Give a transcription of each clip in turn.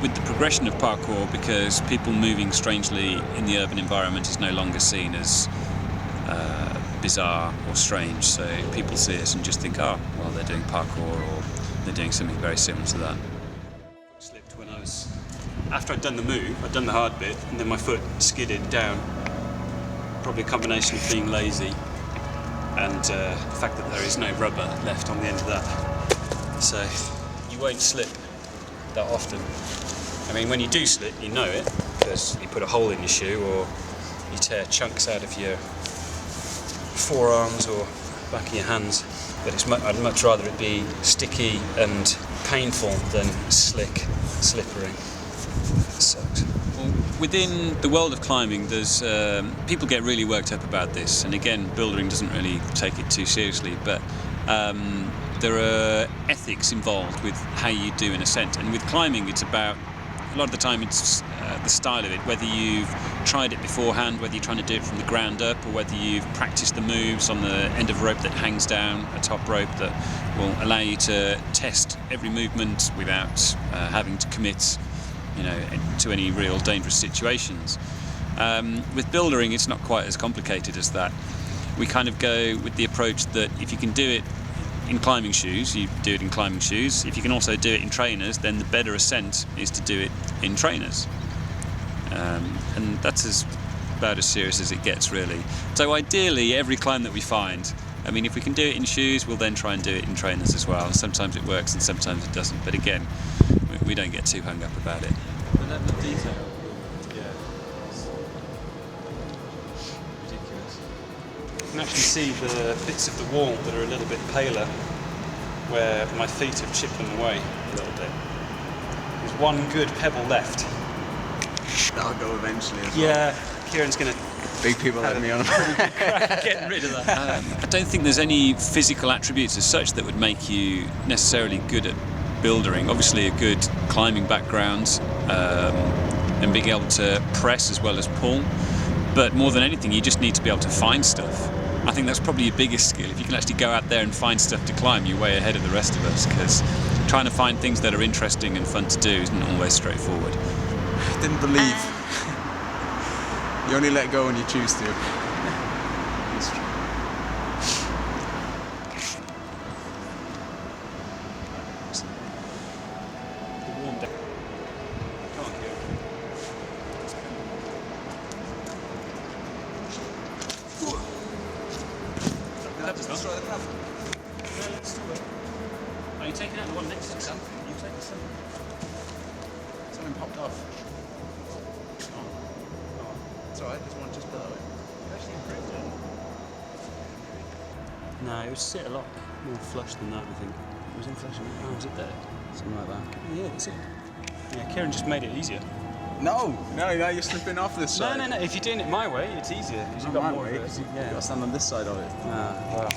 with the progression of parkour, because people moving strangely in the urban environment is no longer seen as bizarre or strange, so people see us and just think, oh, well, they're doing parkour, or they're doing something very similar to that. I slipped when I was, after I'd done the move, I'd done the hard bit, and then my foot skidded down. Probably a combination of being lazy and the fact that there is no rubber left on the end of that. So you won't slip that often. I mean, when you do slip, you know it, because you put a hole in your shoe, or you tear chunks out of your forearms or back of your hands. But I'd much rather it be sticky and painful than slippery. It sucks. Well, within the world of climbing, there's people get really worked up about this, and again, bouldering doesn't really take it too seriously, but there are ethics involved with how you do an ascent, and with climbing it's about, a lot of the time it's the style of it, whether you've tried it beforehand, whether you're trying to do it from the ground up, or whether you've practiced the moves on the end of a rope that hangs down, a top rope that will allow you to test every movement without having to commit, you know, to any real dangerous situations. With bouldering, it's not quite as complicated as that. We kind of go with the approach that if you can do it in climbing shoes, you do it in climbing shoes. If you can also do it in trainers, then the better ascent is to do it in trainers. And that's about as serious as it gets, really. So ideally, every climb that we find, I mean, if we can do it in shoes, we'll then try and do it in trainers as well. Sometimes it works and sometimes it doesn't, but again, we don't get too hung up about it. The level of detail, yeah, it's ridiculous. You can actually see the bits of the wall that are a little bit paler, where my feet have chipped them away a little bit. There's one good pebble left. That'll go eventually as well. Yeah, Kieran's going to... Big people like me on getting rid of that. I don't think there's any physical attributes as such that would make you necessarily good at bouldering. Obviously a good climbing background, and being able to press as well as pull, but more than anything you just need to be able to find stuff. I think that's probably your biggest skill. If you can actually go out there and find stuff to climb, you're way ahead of the rest of us, because trying to find things that are interesting and fun to do isn't always straightforward. Didn't believe. You only let go when you choose to. It's true. Are you taking out the one next to some? You taking some? Something popped off. It's alright, there's one just below it. You actually improved it. No, it would sit a lot more flush than that, I think. It was in flush. Oh, was it there? Something like that. Yeah, that's it. Yeah, Kieran just made it easier. No, now you're slipping off this side. No. If you're doing it my way, it's easier. Because you've got more of it. You've got to stand on this side of it. Well,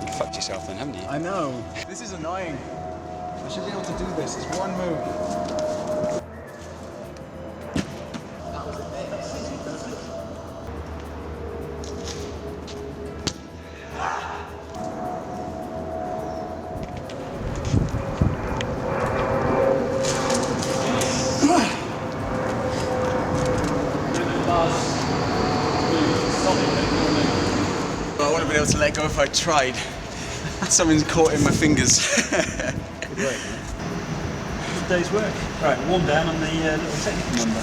you fucked yourself then, haven't you? I know. This is annoying. I should be able to do this. It's one move. I wouldn't have been able to let go if I tried. Something's caught in my fingers. Good work, man. Good day's work. Right, warm down on the little technical number.